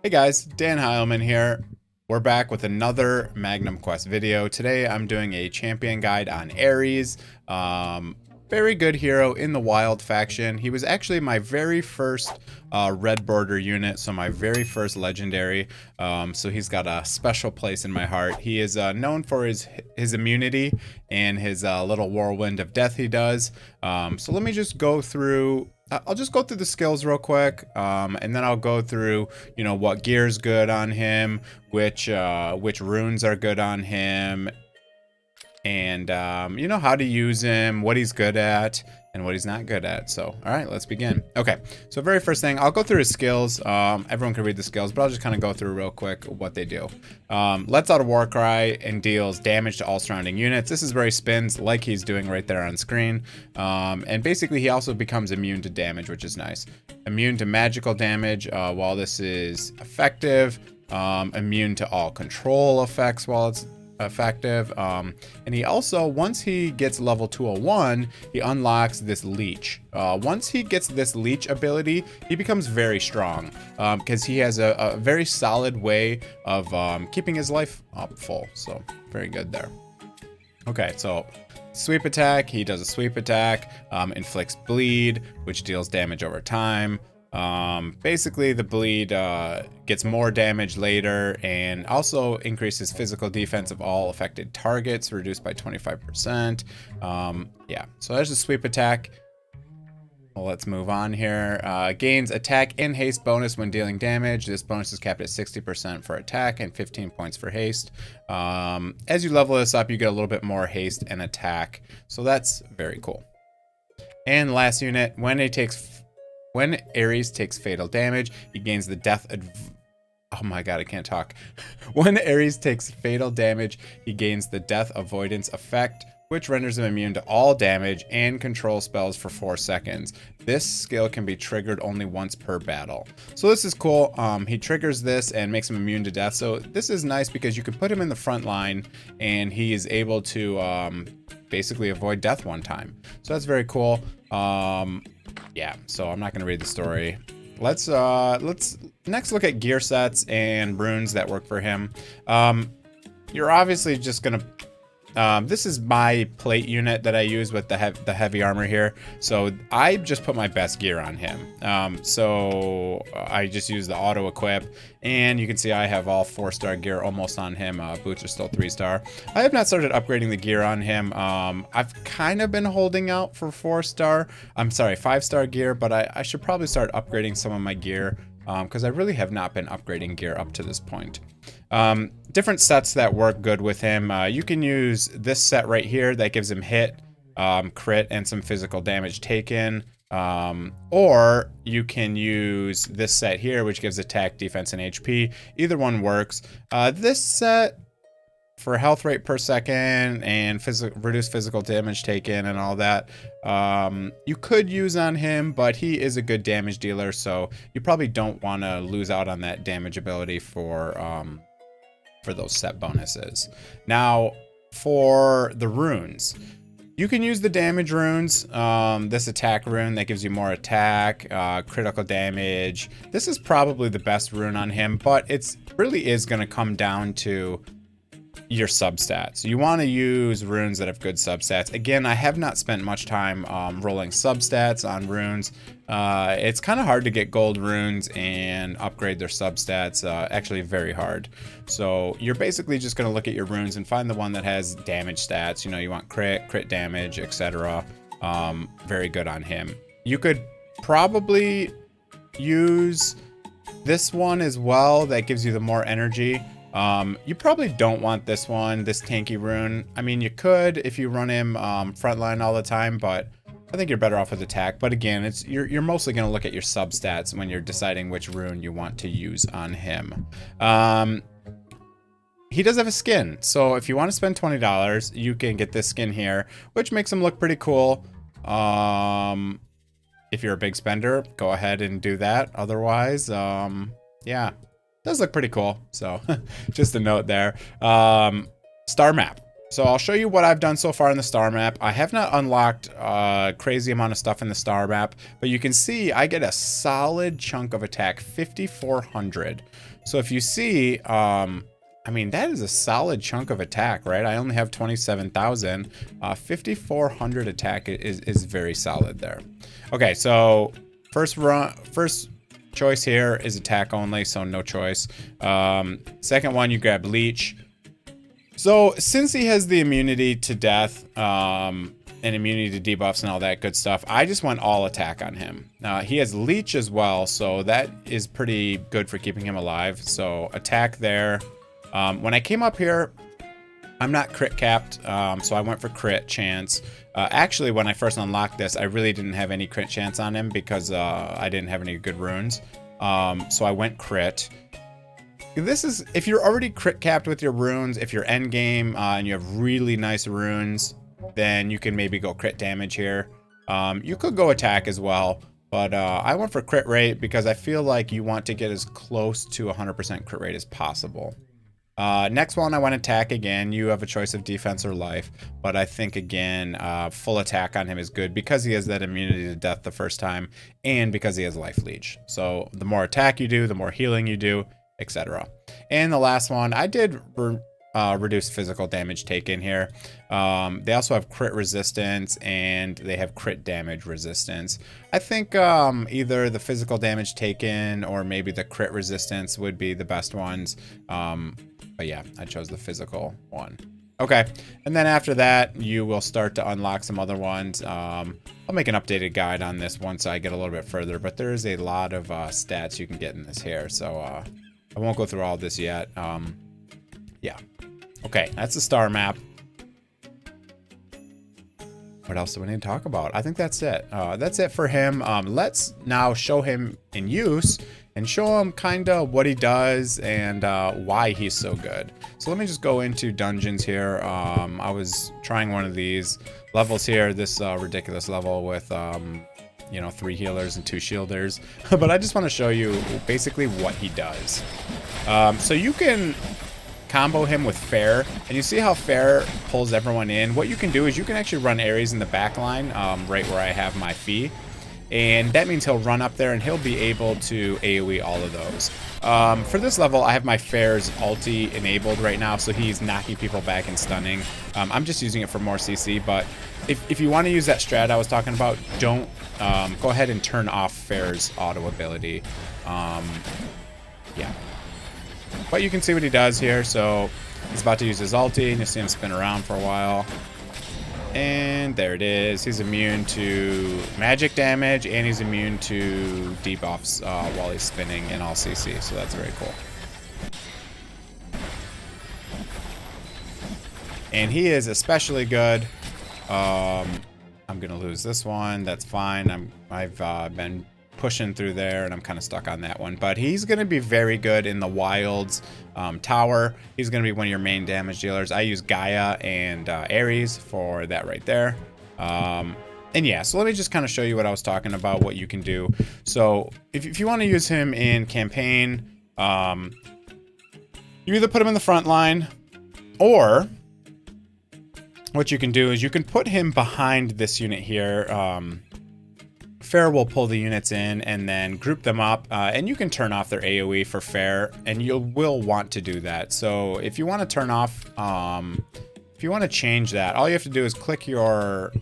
Hey guys, DanHeilman here. We're back with another Magnum Quest video. Today I'm doing a champion guide on Aries. Very good hero in the wild faction. He was actually my very first red border unit, so my very first legendary. So he's got a special place in my heart. He is known for his immunity and his little whirlwind of death he does. So let me just go through. I'll just go through the skills real quick, and then I'll go through, what gear's good on him, which runes are good on him, and how to use him, what he's good at, and what he's not good at. So, all right, let's begin. Okay, so very first thing, I'll go through his skills. Everyone can read the skills, but I'll just kind of go through real quick what they do. Lets out a war cry and deals damage to all surrounding units. This is where he spins like he's doing right there on screen. And basically he also becomes immune to damage, which is nice. Immune to magical damage while this is effective. Immune to all control effects while it's effective. And he also, once he gets level 201, he unlocks this leech. Once he gets this leech ability, he becomes very strong because he has a very solid way of keeping his life up full. So very good there. Okay, so sweep attack, he does a sweep attack, inflicts bleed, which deals damage over time. Basically the bleed gets more damage later and also increases physical defense of all affected targets, reduced by 25%. Yeah, so there's a sweep attack. Well, let's move on here. Gains attack and haste bonus when dealing damage. This bonus is capped at 60% for attack and 15 points for haste. As you level this up, you get a little bit more haste and attack, so that's very cool. And last unit, when Aries takes fatal damage, he gains the death oh my god, I can't talk. When Aries takes fatal damage, he gains the death avoidance effect, which renders him immune to all damage and control spells for 4 seconds. This skill can be triggered only once per battle. So this is cool. He triggers this and makes him immune to death. So this is nice because you can put him in the front line and he is able to basically avoid death one time. So that's very cool. Yeah, so I'm not going to read the story. Let's next look at gear sets and runes that work for him. You're obviously just going to this is my plate unit that I use with the heavy armor here. So I just put my best gear on him. So I just use the auto equip, and you can see I have all 4-star gear almost on him. Boots are still 3-star. I have not started upgrading the gear on him. I've kind of been holding out for 5-star gear, but I should probably start upgrading some of my gear because I really have not been upgrading gear up to this point. Different sets that work good with him. You can use this set right here that gives him hit, crit, and some physical damage taken. Or you can use this set here, which gives attack, defense, and HP. Either one works. This set for health rate per second and reduced physical damage taken and all that, you could use on him, but he is a good damage dealer, so you probably don't want to lose out on that damage ability for those set bonuses. Now, for the runes, you can use the damage runes. This attack rune that gives you more attack, critical damage. This is probably the best rune on him, but it's really is going to come down to your substats. You want to use runes that have good substats. Again, I have not spent much time rolling substats on runes. It's kind of hard to get gold runes and upgrade their substats. Actually very hard. So you're basically just going to look at your runes and find the one that has damage stats. You want crit damage, etc. Very good on him. You could probably use this one as well that gives you the more energy. You probably don't want this one, this tanky rune. I mean, you could if you run him frontline all the time, but I think you're better off with attack. But again, you're mostly going to look at your substats when you're deciding which rune you want to use on him. He does have a skin, so if you want to spend $20, you can get this skin here, which makes him look pretty cool. If you're a big spender, go ahead and do that. Otherwise, yeah. Does look pretty cool, so just a note there. Star map. So I'll show you what I've done so far in the star map. I have not unlocked a crazy amount of stuff in the star map, but you can see I get a solid chunk of attack, 5,400. So if you see, I mean, that is a solid chunk of attack, right? I only have 27,000. 5,400 attack is very solid there. Okay, so first choice here is attack only, so no choice. Second one, you grab leech. So since he has the immunity to death, and immunity to debuffs and all that good stuff, I just went all attack on him. He has leech as well, so that is pretty good for keeping him alive. So attack there. When I came up here, I'm not crit capped, so I went for crit chance. Actually, when I first unlocked this, I really didn't have any crit chance on him because I didn't have any good runes. So I went crit. This is, if you're already crit capped with your runes, if you're end game and you have really nice runes, then you can maybe go crit damage here. You could go attack as well, but I went for crit rate because I feel like you want to get as close to 100% crit rate as possible. Next one, I went attack again. You have a choice of defense or life, but I think again, full attack on him is good because he has that immunity to death the first time and because he has life leech. So the more attack you do, the more healing you do, etc. And the last one, I did reduce physical damage taken here. They also have crit resistance and they have crit damage resistance. I think either the physical damage taken or maybe the crit resistance would be the best ones. But yeah, I chose the physical one. Okay, and then after that, you will start to unlock some other ones. I'll make an updated guide on this once I get a little bit further, but there is a lot of stats you can get in this here, so I won't go through all of this yet. Yeah. Okay, that's the star map. What else do we need to talk about? I think that's it. That's it for him. Let's now show him in use and show him kind of what he does and why he's so good. So let me just go into dungeons here. I was trying one of these levels here, this ridiculous level with, you know, 3 healers and 2 shielders. But I just want to show you basically what he does. So you can combo him with Fair, and you see how Fair pulls everyone in. What you can do is you can actually run Aries in the back line, right where I have my Fee, and that means he'll run up there and he'll be able to AoE all of those. For this level, I have my Fair's ulti enabled right now, so he's knocking people back and stunning. I'm just using it for more CC, but if you want to use that strat I was talking about, don't go ahead and turn off Fair's auto ability. Yeah. But you can see what he does here. So he's about to use his ulti, and you'll see him spin around for a while. And there it is. He's immune to magic damage, and he's immune to debuffs while he's spinning in all CC. So that's very cool. And he is especially good. I'm gonna lose this one. That's fine. I've been pushing through there and I'm kind of stuck on that one, but he's going to be very good in the wilds tower. He's going to be one of your main damage dealers. I use Gaia and Aries for that right there. And yeah, so let me just kind of show you what I was talking about, what you can do. So if you want to use him in campaign, you either put him in the front line, or what you can do is you can put him behind this unit here. Fair will pull the units in and then group them up, and you can turn off their AoE for Fair, and you will want to do that. So if you want to turn off, if you want to change that, all you have to do is click your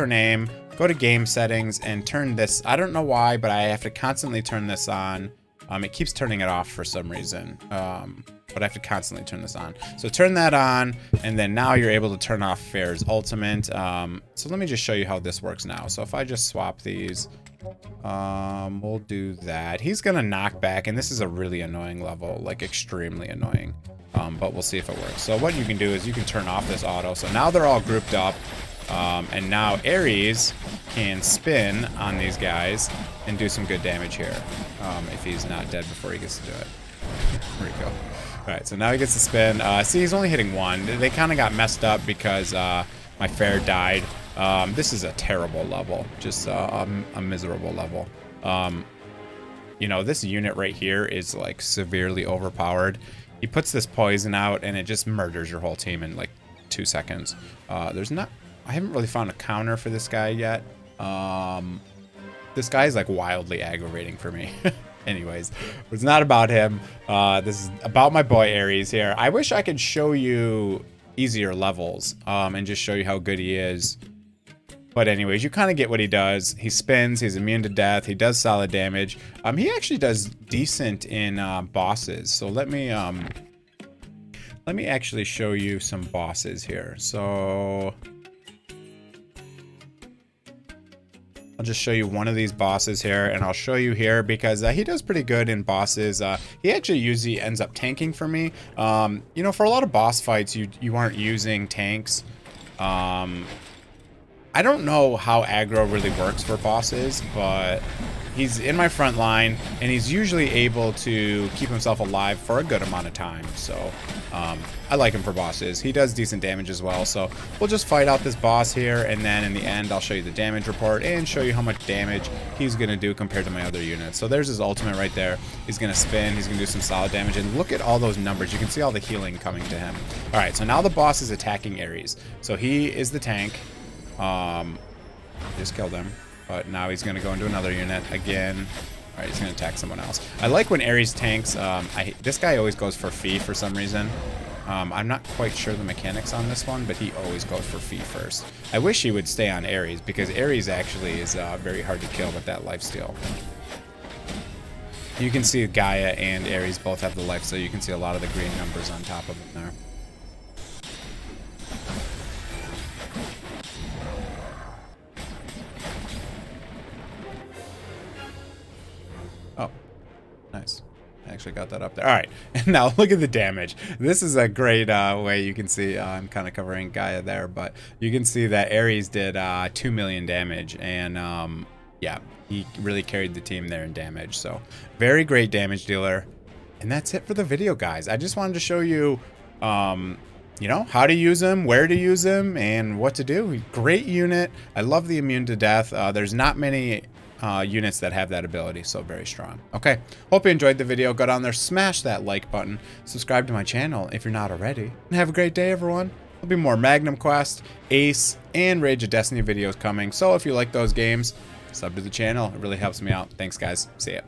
name, go to game settings, and turn this. I don't know why, but I have to constantly turn this on. It keeps turning it off for some reason, but I have to constantly turn this on. So turn that on, and then now you're able to turn off Fair's ultimate. So let me just show you how this works now. So if I just swap these, we'll do that. He's gonna knock back, and this is a really annoying level, like extremely annoying. But we'll see if it works. So what you can do is you can turn off this auto. So now they're all grouped up, and now Aries can spin on these guys and do some good damage here, if he's not dead before he gets to do it. There we go. All right, so now he gets to spin. See, he's only hitting 1. They kind of got messed up because my Fair died. This is a terrible level, just a miserable level. You know, this unit right here is like severely overpowered. He puts this poison out and it just murders your whole team in like 2 seconds. There's not, I haven't really found a counter for this guy yet. This guy is like wildly aggravating for me. Anyways, it's not about him. This is about my boy Aries here. I wish I could show you easier levels and just show you how good he is. But anyways, you kind of get what he does. He spins, he's immune to death, he does solid damage. He actually does decent in bosses. So let me actually show you some bosses here. So I'll just show you one of these bosses here, and I'll show you here because he does pretty good in bosses. He actually usually ends up tanking for me. You know, for a lot of boss fights, you aren't using tanks. I don't know how aggro really works for bosses, but he's in my front line, and he's usually able to keep himself alive for a good amount of time. So I like him for bosses. He does decent damage as well. So we'll just fight out this boss here, and then in the end, I'll show you the damage report and show you how much damage he's going to do compared to my other units. So there's his ultimate right there. He's going to spin. He's going to do some solid damage. And look at all those numbers. You can see all the healing coming to him. All right, so now the boss is attacking Aries. So he is the tank. Just killed him, but now he's going to go into another unit again. All right, he's going to attack someone else. I like when Aries tanks. This guy always goes for Fee for some reason. I'm not quite sure the mechanics on this one, but he always goes for Fee first. I wish he would stay on Aries because Aries actually is very hard to kill with that lifesteal. You can see Gaia and Aries both have the life, so you can see a lot of the green numbers on top of them there. Oh, nice. I actually got that up there. All right, and now look at the damage. This is a great way you can see. I'm kind of covering Gaia there, but you can see that Aries did 2 million damage, and yeah, he really carried the team there in damage. So very great damage dealer. And that's it for the video, guys. I just wanted to show you, you know, how to use him, where to use him, and what to do. Great unit. I love the immune to death. There's not many units that have that ability, so very strong. Okay, hope you enjoyed the video. Go down there, smash that like button, subscribe to my channel if you're not already, and have a great day, everyone. There'll be more Magnum Quest, Ace, and Rage of Destiny videos coming, so if you like those games, sub to the channel. It really helps me out. Thanks, guys. See ya.